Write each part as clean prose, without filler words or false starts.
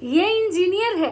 ये इंजीनियर है।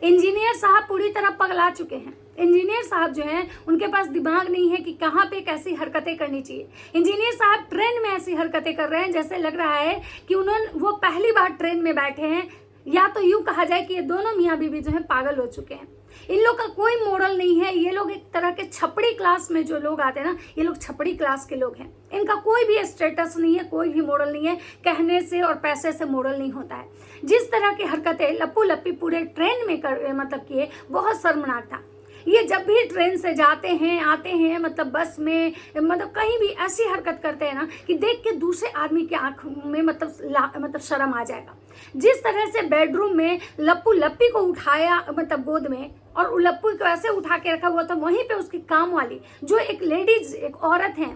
इंजीनियर साहब पूरी तरह पगला चुके हैं। इंजीनियर साहब जो हैं उनके पास दिमाग नहीं है कि कहाँ पे कैसी हरकतें करनी चाहिए। इंजीनियर साहब ट्रेन में ऐसी हरकतें कर रहे हैं जैसे लग रहा है कि वो पहली बार ट्रेन में बैठे हैं, या तो यूं कहा जाए कि ये दोनों मियाँ बीवी जो है पागल हो चुके हैं। इन लोग का कोई मोरल नहीं है। ये लोग एक तरह के छपड़ी क्लास में जो लोग आते हैं ना, ये लोग छपड़ी क्लास के लोग हैं। इनका कोई भी स्टेटस नहीं है, कोई भी मोरल नहीं है। कहने से और पैसे से मोरल नहीं होता है। जिस तरह की हरकतें लप्पू लप्पी पूरे ट्रेन में किए, बहुत शर्मनाक था। ये जब भी ट्रेन से जाते हैं आते हैं, बस में, कहीं भी ऐसी हरकत करते हैं ना कि देख के दूसरे आदमी की आंख में शर्म आ जाएगा। जिस तरह से बेडरूम में लप्पू लप्पी को उठाया गोद में, और लप्पू को ऐसे उठा के रखा हुआ था, वहीं पे उसकी काम वाली जो एक लेडीज, एक औरत है,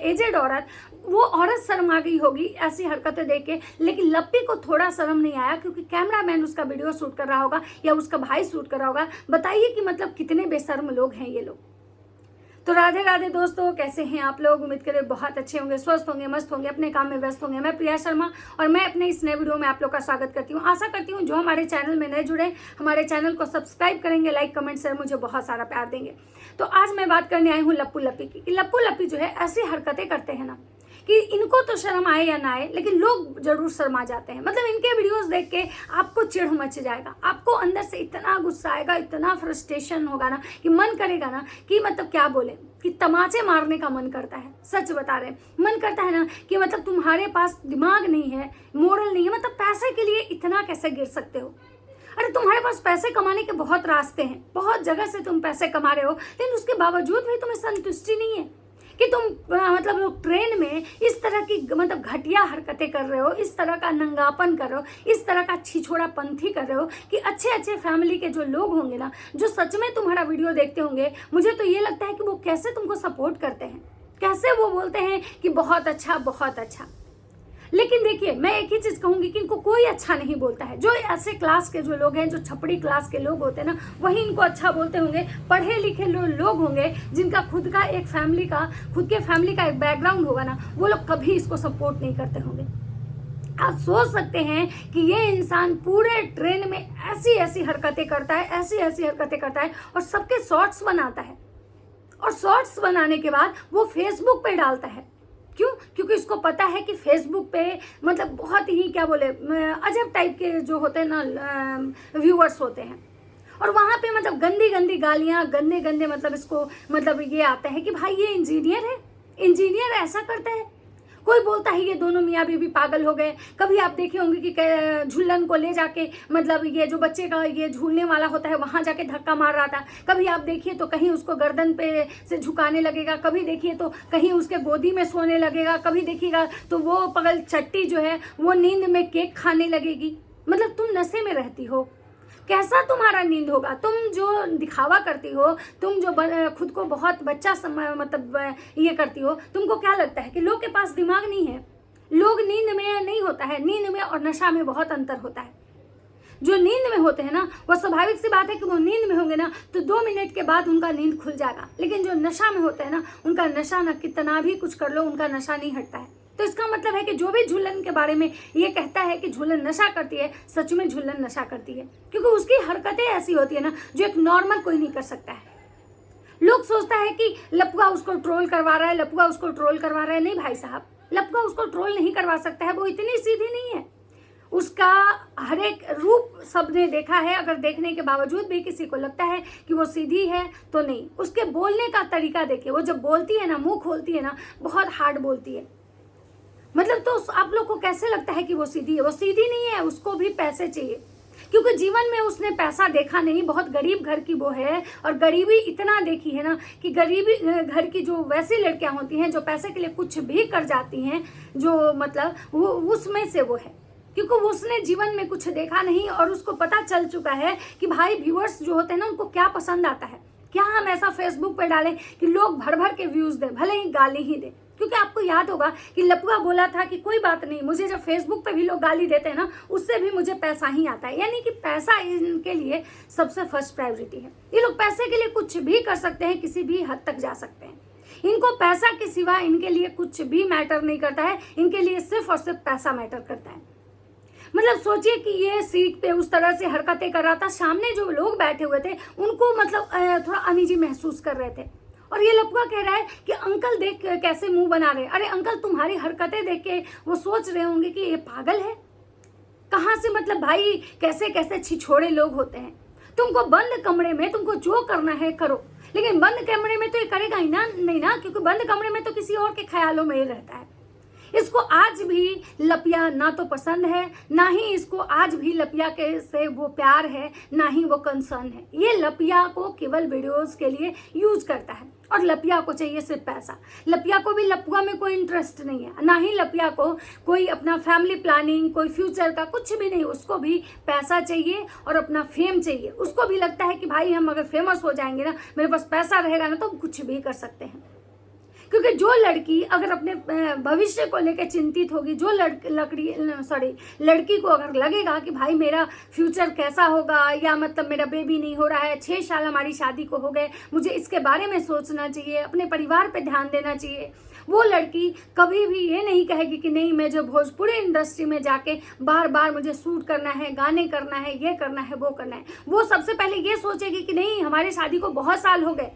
एजेड औरत, वो औरत शर्म आ गई होगी ऐसी हरकतें देख के। लेकिन लप्पी को थोड़ा शर्म नहीं आया, क्योंकि कैमरामैन उसका वीडियो शूट कर रहा होगा या उसका भाई शूट कर रहा होगा। बताइए कि कितने बेशर्म लोग हैं ये लोग। तो राधे राधे दोस्तों, कैसे हैं आप लोग? उम्मीद करें बहुत अच्छे होंगे, स्वस्थ होंगे, मस्त होंगे, अपने काम में व्यस्त होंगे। मैं प्रिया शर्मा और मैं अपने इस नए वीडियो में आप लोग का स्वागत करती हूँ। आशा करती हूँ जो हमारे चैनल में नए जुड़े, हमारे चैनल को सब्सक्राइब करेंगे, लाइक कमेंट शेयर, मुझे बहुत सारा प्यार देंगे। तो आज मैं बात करने आई हूँ लप्पू लप्पी की। लप्पू लप्पी जो है ऐसी हरकतें करते हैं ना कि इनको तो शर्म आए या ना आए, लेकिन लोग जरूर शर्मा जाते हैं। इनके वीडियोस देख के आपको चिढ़ मच जाएगा, आपको अंदर से इतना गुस्सा आएगा, इतना फ्रस्ट्रेशन होगा ना कि मन करेगा ना कि क्या बोले, कि तमाचे मारने का मन करता है। सच बता रहे, मन करता है ना कि तुम्हारे पास दिमाग नहीं है, मोरल नहीं है, पैसे के लिए इतना कैसे गिर सकते हो? अरे तुम्हारे पास पैसे कमाने के बहुत रास्ते हैं, बहुत जगह से तुम पैसे कमा रहे हो, लेकिन उसके बावजूद भी तुम्हें संतुष्टि नहीं है कि तुम लोग ट्रेन में इस तरह की घटिया हरकतें कर रहे हो, इस तरह का नंगापन कर रहे हो, इस तरह का छिछोड़ा पंथी कर रहे हो कि अच्छे अच्छे फैमिली के जो लोग होंगे ना, जो सच में तुम्हारा वीडियो देखते होंगे, मुझे तो ये लगता है कि वो कैसे तुमको सपोर्ट करते हैं, कैसे वो बोलते हैं कि बहुत अच्छा बहुत अच्छा। लेकिन देखिए, मैं एक ही चीज कहूंगी कि इनको कोई अच्छा नहीं बोलता है। जो ऐसे क्लास के जो लोग हैं, जो छपड़ी क्लास के लोग होते हैं ना, वही इनको अच्छा बोलते होंगे। पढ़े लिखे लोग होंगे जिनका खुद के फैमिली का एक बैकग्राउंड होगा ना, वो लोग कभी इसको सपोर्ट नहीं करते होंगे। आप सोच सकते हैं कि ये इंसान पूरे ट्रेन में ऐसी ऐसी हरकतें करता है, ऐसी ऐसी हरकतें करता है, और सबके शॉर्ट्स बनाता है, और शॉर्ट्स बनाने के बाद वो फेसबुक पे डालता है। क्यों? क्योंकि उसको पता है कि फेसबुक पे बहुत ही अजब टाइप के जो होते हैं ना व्यूअर्स होते हैं, और वहाँ पे गंदी गंदी गालियाँ, गंदे गंदे इसको ये आता है कि भाई ये इंजीनियर है, इंजीनियर ऐसा करता है। कोई बोलता है ये दोनों मियाँ बीवी पागल हो गए। कभी आप देखे होंगे कि झूलन को ले जाके ये जो बच्चे का ये झूलने वाला होता है वहां जाके धक्का मार रहा था। कभी आप देखिए तो कहीं उसको गर्दन पे से झुकाने लगेगा, कभी देखिए तो कहीं उसके गोदी में सोने लगेगा, कभी देखिएगा तो वो पगल चट्टी जो है वो नींद में केक खाने लगेगी। तुम नशे में रहती हो, कैसा तुम्हारा नींद होगा? तुम जो दिखावा करती हो, तुम जो खुद को बहुत बच्चा ये करती हो, तुमको क्या लगता है कि लोग के पास दिमाग नहीं है? लोग नींद में नहीं होता है, नींद में और नशा में बहुत अंतर होता है। जो नींद में होते हैं ना, वो स्वाभाविक सी बात है कि वो नींद में होंगे ना तो 2 मिनट के बाद उनका नींद खुल जाएगा। लेकिन जो नशा में होते हैं ना, उनका नशा ना कितना भी कुछ कर लो, उनका नशा नहीं हटता है। तो इसका मतलब है कि जो भी झूलन के बारे में ये कहता है कि झूलन नशा करती है, सच में झूलन नशा करती है, क्योंकि उसकी हरकतें ऐसी होती है ना जो एक नॉर्मल कोई नहीं कर सकता है। लोग सोचता है कि लपुआ उसको ट्रोल करवा रहा है, लपुआ उसको ट्रोल करवा रहा है। नहीं भाई साहब, लपुआ उसको ट्रोल नहीं करवा सकता है, वो इतनी सीधी नहीं है। उसका हर एक रूप सबने देखा है। अगर देखने के बावजूद भी किसी को लगता है कि वो सीधी है तो नहीं, उसके बोलने का तरीका देखिए। वो जब बोलती है ना, मुंह खोलती है ना, बहुत हार्ड बोलती है। तो आप लोग को कैसे लगता है कि वो सीधी है? वो सीधी नहीं है, उसको भी पैसे चाहिए, क्योंकि जीवन में उसने पैसा देखा नहीं। बहुत गरीब घर की वो है, और गरीबी इतना देखी है ना कि गरीबी घर की जो वैसी लड़कियां होती हैं जो पैसे के लिए कुछ भी कर जाती हैं, जो वो उसमें से वो है, क्योंकि उसने जीवन में कुछ देखा नहीं, और उसको पता चल चुका है कि भाई व्यूअर्स जो होते हैं ना, उनको क्या पसंद आता है। क्या हम ऐसा फेसबुक पे डालें कि लोग भर भर के व्यूज दें, भले ही गाली ही दें? क्योंकि आपको याद होगा कि लपुआ बोला था कि कोई बात नहीं, मुझे जब फेसबुक पे भी लोग गाली देते हैं ना, उससे भी मुझे पैसा ही आता है। यानी कि पैसा इनके लिए सबसे फर्स्ट प्रायोरिटी है। ये लोग पैसे के लिए कुछ भी कर सकते हैं, किसी भी हद तक जा सकते हैं। इनको पैसा के सिवा इनके लिए कुछ भी मैटर नहीं करता है। इनके लिए सिर्फ और सिर्फ पैसा मैटर करता है। मतलब सोचिए कि ये सीट पे उस तरह से हरकतें कर रहा था, सामने जो लोग बैठे हुए थे उनको मतलब थोड़ा अनईजी महसूस कर रहे थे। और ये लपुआ कह रहा है कि अंकल देख कैसे मुंह बना रहे हैं। अरे अंकल, तुम्हारी हरकतें देख के वो सोच रहे होंगे कि ये पागल है, कहाँ से मतलब भाई कैसे कैसे छिछोड़े लोग होते हैं। तुमको बंद कमरे में तुमको जो करना है करो, लेकिन बंद कमरे में तो ये करेगा ही ना, नहीं ना, क्योंकि बंद कमरे में तो किसी और के ख्यालों में ही रहता है। इसको आज भी लपिया ना तो पसंद है, ना ही इसको आज भी लपिया के से वो प्यार है, ना ही वो कंसर्न है। ये लपिया को केवल वीडियोस के लिए यूज करता है और लपिया को चाहिए सिर्फ पैसा। लपिया को भी लपुआ में कोई इंटरेस्ट नहीं है, ना ही लपिया को कोई अपना फैमिली प्लानिंग, कोई फ्यूचर का कुछ भी नहीं। उसको भी पैसा चाहिए और अपना फेम चाहिए। उसको भी लगता है कि भाई हम अगर फेमस हो जाएंगे ना, मेरे पास पैसा रहेगा ना, तो हम कुछ भी कर सकते हैं। क्योंकि जो लड़की अगर अपने भविष्य को लेकर चिंतित होगी, जो लड़की को अगर लगेगा कि भाई मेरा फ्यूचर कैसा होगा, या मतलब मेरा बेबी नहीं हो रहा है, 6 साल हमारी शादी को हो गए, मुझे इसके बारे में सोचना चाहिए, अपने परिवार पे ध्यान देना चाहिए, वो लड़की कभी भी ये नहीं कहेगी कि नहीं मैं जो भोजपुरी इंडस्ट्री में जाके बार बार मुझे शूट करना है, गाने करना है, ये करना है, वो करना है। वो सबसे पहले ये सोचेगी कि नहीं, हमारी शादी को बहुत साल हो गए,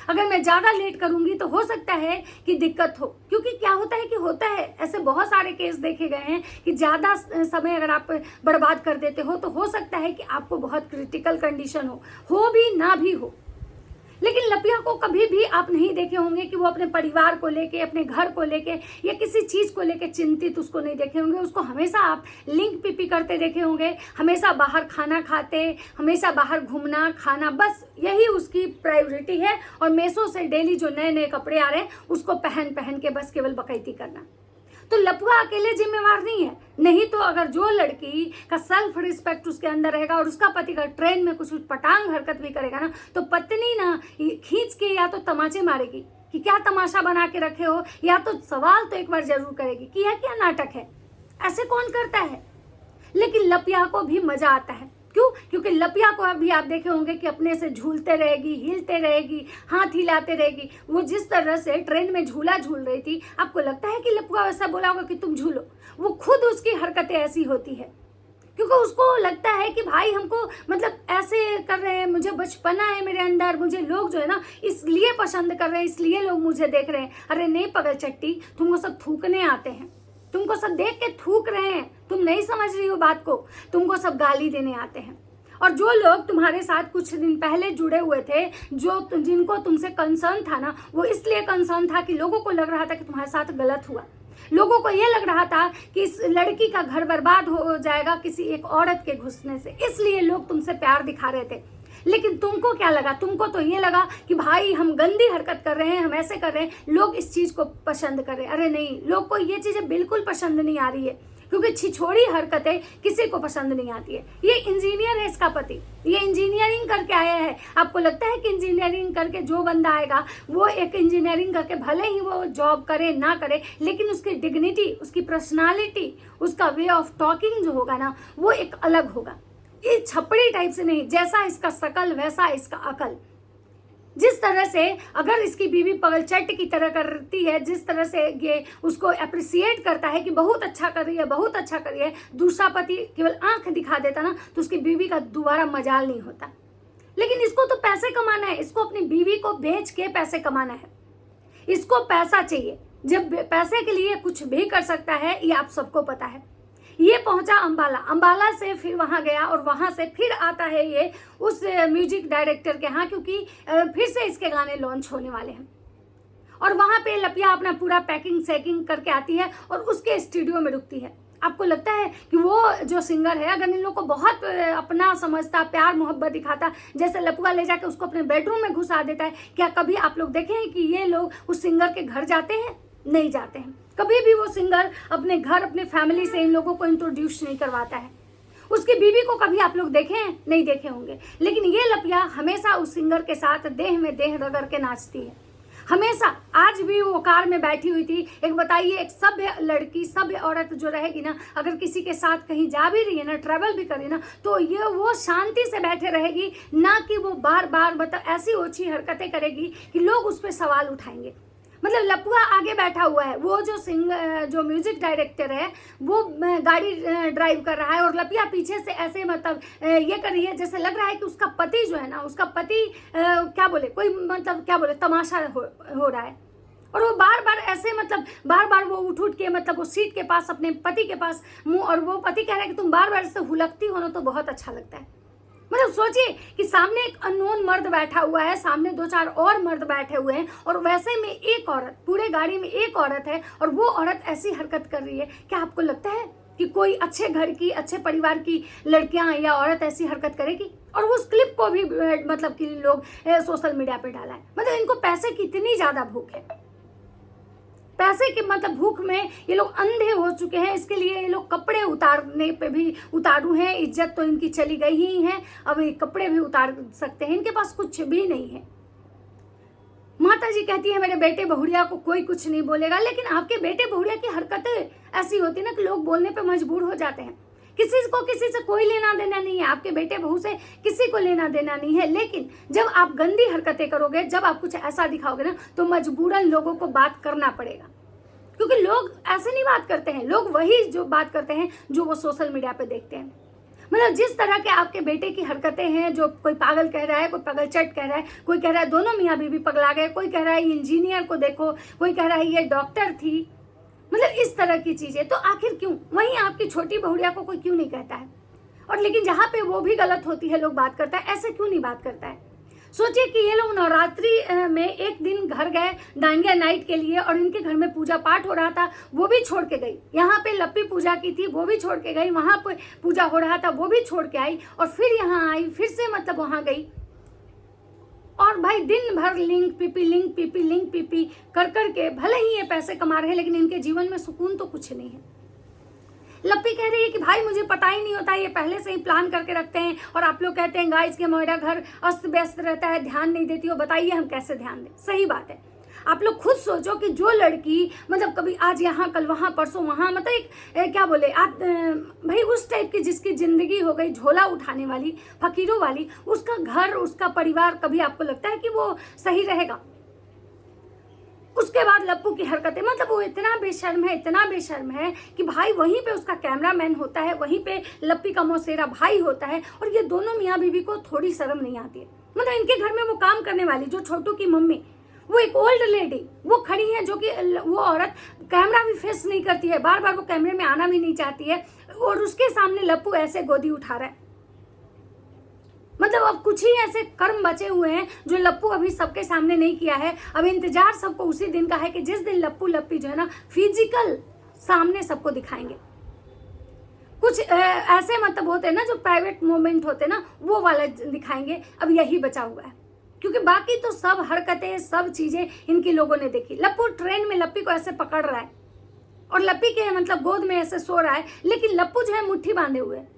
अगर मैं ज़्यादा लेट करूंगी तो हो सकता है कि दिक्कत हो। क्योंकि क्या होता है ऐसे बहुत सारे केस देखे गए हैं कि ज़्यादा समय अगर आप बर्बाद कर देते हो तो हो सकता है कि आपको बहुत क्रिटिकल कंडीशन हो भी ना भी हो। लेकिन लपिया को कभी भी आप नहीं देखे होंगे कि वो अपने परिवार को लेके, अपने घर को लेके या किसी चीज़ को लेके चिंतित उसको नहीं देखे होंगे। उसको हमेशा आप लिंक पीपी करते देखे होंगे, हमेशा बाहर खाना खाते, हमेशा बाहर घूमना खाना, बस यही उसकी प्रायोरिटी है। और मेसो से डेली जो नए नए कपड़े आ रहे हैं उसको पहन पहन के बस केवल बकैती करना। तो लपुआ अकेले जिम्मेवार नहीं है। नहीं तो अगर जो लड़की का सेल्फ रिस्पेक्ट उसके अंदर रहेगा और उसका पति का ट्रेन में कुछ पटांग हरकत भी करेगा ना, तो पत्नी ना खींच के या तो तमाचे मारेगी कि क्या तमाशा बना के रखे हो, या तो सवाल तो एक बार जरूर करेगी कि यह क्या नाटक है, ऐसे कौन करता है। लेकिन लपिया को भी मजा आता है। क्यों? क्योंकि लपिया को अभी आप देखे होंगे कि अपने से झूलते रहेगी, हिलते रहेगी, हाथ हिलाते रहेगी। वो जिस तरह से ट्रेन में झूला झूल रही थी, आपको लगता है कि लपुआ वैसा बोला होगा कि तुम झूलो? वो खुद उसकी हरकतें ऐसी होती है क्योंकि उसको लगता है कि भाई हमको मतलब ऐसे कर रहे हैं, मुझे बचपना है मेरे अंदर, मुझे लोग जो है ना इसलिए पसंद कर रहे हैं, इसलिए लोग मुझे देख रहे हैं। अरे नहीं पगल चट्टी, तुमको सब थूकने आते हैं, तुमको सब देख के थूक रहे हैं, तुम नहीं समझ रही हो बात को, तुमको सब गाली देने आते हैं। और जो लोग तुम्हारे साथ कुछ दिन पहले जुड़े हुए थे, जिनको तुमसे कंसर्न था ना, वो इसलिए कंसर्न था कि लोगों को लग रहा था कि तुम्हारे साथ गलत हुआ, लोगों को ये लग रहा था कि इस लड़की का घर बर्बाद हो जाएगा किसी एक औरत के घुसने से, इसलिए लोग तुमसे प्यार दिखा रहे थे। लेकिन तुमको क्या लगा? तुमको तो ये लगा कि भाई हम गंदी हरकत कर रहे हैं, हम ऐसे कर रहे हैं, लोग इस चीज को पसंद कर रहे हैं। अरे नहीं, लोग को ये चीजें बिल्कुल पसंद नहीं आ रही है, क्योंकि छिछोड़ी हरकतें किसी को पसंद नहीं आती है। ये इंजीनियर है, इसका पति, ये इंजीनियरिंग करके आया है। आपको लगता है कि इंजीनियरिंग करके जो बंदा आएगा वो एक इंजीनियरिंग करके भले ही वो जॉब करे ना करे, लेकिन उसकी डिग्निटी, उसकी पर्सनालिटी, उसका वे ऑफ टॉकिंग जो होगा ना, वो एक अलग होगा। ये छपड़ी टाइप से नहीं, जैसा इसका शकल वैसा इसका अकल। जिस तरह से अगर इसकी बीवी पगलचट्ट की तरह करती है, जिस तरह से ये उसको अप्रिसिएट करता है कि बहुत अच्छा कर रही है, बहुत अच्छा कर रही है, दूसरा पति केवल आंख दिखा देता ना, तो उसकी बीवी का दोबारा मजाल नहीं होता। लेकिन इसको तो पैसे कमाना है, इसको अपनी बीवी को बेच के पैसे कमाना है, इसको पैसा चाहिए। जब पैसे के लिए कुछ भी कर सकता है, ये आप सबको पता है। ये पहुंचा अंबाला, अंबाला से फिर वहां गया और वहां से फिर आता है ये उस म्यूजिक डायरेक्टर के यहाँ, क्योंकि फिर से इसके गाने लॉन्च होने वाले हैं। और वहां पे लपिया अपना पूरा पैकिंग सैकिंग करके आती है और उसके स्टूडियो में रुकती है। आपको लगता है कि वो जो सिंगर है, अगर इन लोग को बहुत अपना समझता, प्यार मोहब्बत दिखाता, जैसे लपुआ ले जाके उसको अपने बेडरूम में घुसा देता है, क्या कभी आप लोग देखे हैं कि ये लोग उस सिंगर के घर जाते हैं? नहीं जाते हैं। कभी भी वो सिंगर अपने घर, अपने फैमिली से इन लोगों को इंट्रोड्यूस नहीं करवाता है। उसकी बीवी को कभी आप लोग देखे हैं? नहीं देखे होंगे। लेकिन ये लपिया हमेशा उस सिंगर के साथ देह में देह रगड़ के नाचती है, हमेशा। आज भी वो कार में बैठी हुई थी। एक बताइए, एक सभ्य लड़की, सभ्य औरत जो रहेगी ना, अगर किसी के साथ कहीं जा भी रही है ना, ट्रैवल भी कर रही है ना, तो ये वो शांति से बैठे रहेगी, ना कि वो बार बार मतलब ऐसी ओछी हरकतें करेगी कि लोग उस पर सवाल उठाएंगे। मतलब लपुआ आगे बैठा हुआ है, वो जो म्यूजिक डायरेक्टर है वो गाड़ी ड्राइव कर रहा है और लपिया पीछे से ऐसे मतलब ये कर रही है, जैसे लग रहा है कि उसका पति जो है ना, उसका पति क्या बोले, कोई मतलब क्या बोले, तमाशा हो रहा है। और वो बार बार ऐसे मतलब बार बार वो उठ के मतलब वो सीट के पास अपने पति के पास मुंह, और वो पति कह रहा है कि तुम बार बार से हुलकती हो ना तो बहुत अच्छा लगता है। मतलब सोचिए कि सामने एक अननोन मर्द बैठा हुआ है, सामने 2-4 और मर्द बैठे हुए हैं, और वैसे में एक औरत, पूरे गाड़ी में एक औरत है, और वो औरत ऐसी हरकत कर रही है। क्या आपको लगता है कि कोई अच्छे घर की, अच्छे परिवार की लड़कियां या औरत ऐसी हरकत करेगी? और उस क्लिप को भी मतलब कि लोग सोशल मीडिया पे डाला है। मतलब इनको पैसे की इतनी ज्यादा भूख है, पैसे के मतलब भूख में ये लोग अंधे हो चुके हैं। इसके लिए ये लोग कपड़े उतारने पे भी उतारू हैं। इज्जत तो इनकी चली गई ही है, अब ये कपड़े भी उतार सकते हैं, इनके पास कुछ भी नहीं है। माता जी कहती है मेरे बेटे बहुड़िया को कोई कुछ नहीं बोलेगा, लेकिन आपके बेटे बहुड़िया की हरकतें ऐसी होती ना कि लोग बोलने पे मजबूर हो जाते हैं। किसी से कोई लेना देना नहीं है, आपके बेटे बहू से किसी को लेना देना नहीं है, लेकिन जब आप गंदी हरकतें करोगे, जब आप कुछ ऐसा दिखाओगे ना, तो मजबूरन लोगों को बात करना पड़ेगा। क्योंकि लोग ऐसे नहीं बात करते हैं, लोग वही जो बात करते हैं जो वो सोशल मीडिया पे देखते हैं। मतलब जिस तरह के आपके बेटे की हरकतें हैं, जो कोई पागल कह रहा है, कोई पागल चट कह रहा है, कोई कह रहा है दोनों मियाँ बीवी पगला गए, कोई कह रहा है इंजीनियर को देखो, कोई कह रहा है ये डॉक्टर थी, मतलब इस तरह की चीजें। तो आखिर क्यों वहीं आपकी छोटी बहुड़िया को कोई क्यों नहीं कहता है? और लेकिन जहाँ पे वो भी गलत होती है लोग बात करता है, ऐसे क्यों नहीं बात करता है? सोचिए कि ये लोग नवरात्रि में एक दिन घर गए डांडिया नाइट के लिए, और इनके घर में पूजा पाठ हो रहा था, वो भी छोड़ के गई। यहाँ पे लप्पी पूजा की थी, वो भी छोड़ के गई। वहां पे पूजा हो रहा था, वो भी छोड़ के आई, और फिर यहाँ आई, फिर से मतलब वहां गई। और भाई दिन भर लिंक पीपी कर के भले ही ये पैसे कमा रहे हैं, लेकिन इनके जीवन में सुकून तो कुछ नहीं है। लप्पी कह रही है कि भाई मुझे पता ही नहीं होता, ये पहले से ही प्लान करके रखते हैं, और आप लोग कहते हैं गाइस के मेरा घर अस्त व्यस्त रहता है, ध्यान नहीं देती हो। बताइए हम कैसे ध्यान दें? सही बात है। आप लोग खुद सोचो कि जो लड़की मतलब कभी आज यहाँ कल वहाँ परसों वहाँ, मतलब एक क्या बोले भाई उस टाइप की जिसकी जिंदगी हो गई झोला उठाने वाली, फकीरों वाली, उसका घर, उसका परिवार, कभी आपको लगता है कि वो सही रहेगा? उसके बाद लप्पू की हरकतें, मतलब वो इतना बेशर्म है कि भाई वहीं पे उसका कैमरामैन होता है, वहीं पे लप्पी का मौसेरा भाई होता है, और ये दोनों मियाँ बीवी को थोड़ी शर्म नहीं आती है। मतलब इनके घर में वो काम करने वाली जो छोटू की मम्मी, वो एक ओल्ड लेडी वो खड़ी है, जो कि वो औरत कैमरा भी फेस नहीं करती है, बार बार वो कैमरे में आना भी नहीं चाहती है, और उसके सामने लप्पू ऐसे गोदी उठा रहा है। मतलब अब कुछ ही ऐसे कर्म बचे हुए हैं जो लप्पू अभी सबके सामने नहीं किया है। अब इंतजार सबको उसी दिन का है कि जिस दिन लप्पू लप्पी जो है ना फिजिकल सामने सबको दिखाएंगे। कुछ ऐसे मतलब होते हैं ना जो प्राइवेट मोमेंट होते हैं ना, वो वाला दिखाएंगे। अब यही बचा हुआ है, क्योंकि बाकी तो सब हरकतें, सब चीजें इनकी लोगों ने देखी। लप्पू ट्रेन में लप्पी को ऐसे पकड़ रहा है और लप्पी के मतलब गोद में ऐसे सो रहा है, लेकिन लप्पू जो है मुट्ठी बांधे हुए है।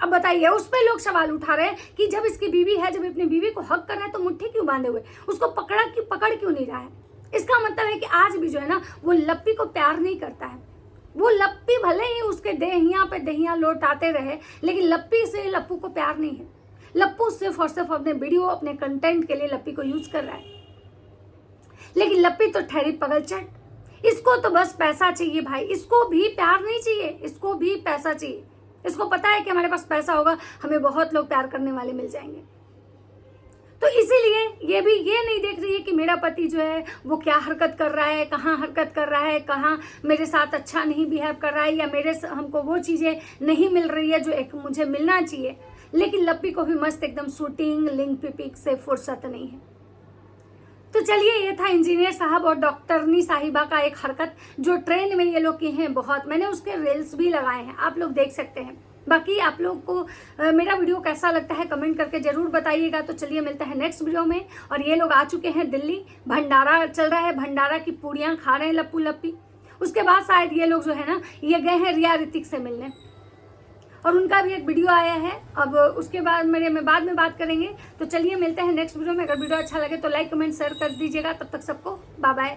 अब बताइए, उस पे लोग सवाल उठा रहे हैं कि जब इसकी बीवी है, जब अपनी बीवी को हक कर रहा है, तो मुट्ठी क्यों बांधे हुए, उसको पकड़ क्यों नहीं रहा है? इसका मतलब है कि आज भी जो है ना वो लप्पी को प्यार नहीं करता है। वो लप्पी भले ही उसके देहियां पे देहियां लौटाते रहे, लेकिन लप्पी से लप्पू को प्यार नहीं है। लप्पू सिर्फ और सिर्फ अपने वीडियो, अपने कंटेंट के लिए लप्पी को यूज कर रहा है। लेकिन लप्पी तो ठहरी पगलचट, इसको तो बस पैसा चाहिए भाई, इसको भी प्यार नहीं चाहिए, इसको भी पैसा चाहिए। इसको पता है कि हमारे पास पैसा होगा, हमें बहुत लोग प्यार करने वाले मिल जाएंगे। तो इसीलिए ये भी ये नहीं देख रही है कि मेरा पति जो है वो क्या हरकत कर रहा है, कहाँ हरकत कर रहा है, कहाँ मेरे साथ अच्छा नहीं बिहेव कर रहा है, या हमको वो चीज़ें नहीं मिल रही है जो एक मुझे मिलना चाहिए। लेकिन लप्पी को भी मस्त एकदम शूटिंग लिंक पिक से फुर्सत नहीं है। तो चलिए, ये था इंजीनियर साहब और डॉक्टरनी साहिबा का एक हरकत जो ट्रेन में ये लोग की हैं बहुत। मैंने उसके रील्स भी लगाए हैं, आप लोग देख सकते हैं। बाकी आप लोग को मेरा वीडियो कैसा लगता है कमेंट करके जरूर बताइएगा। तो चलिए मिलते हैं नेक्स्ट वीडियो में। और ये लोग आ चुके हैं दिल्ली, भंडारा चल रहा है, भंडारा की पूड़ियाँ खा रहे हैं लप्पू लप्पी। उसके बाद शायद ये लोग जो है ना ये गए हैं रिया ऋतिक से मिलने, और उनका भी एक वीडियो आया है। अब उसके बाद बाद में बात करेंगे। तो चलिए मिलते हैं नेक्स्ट वीडियो में। अगर वीडियो अच्छा लगे तो लाइक कमेंट शेयर कर दीजिएगा। तब तक सबको बाय बाय।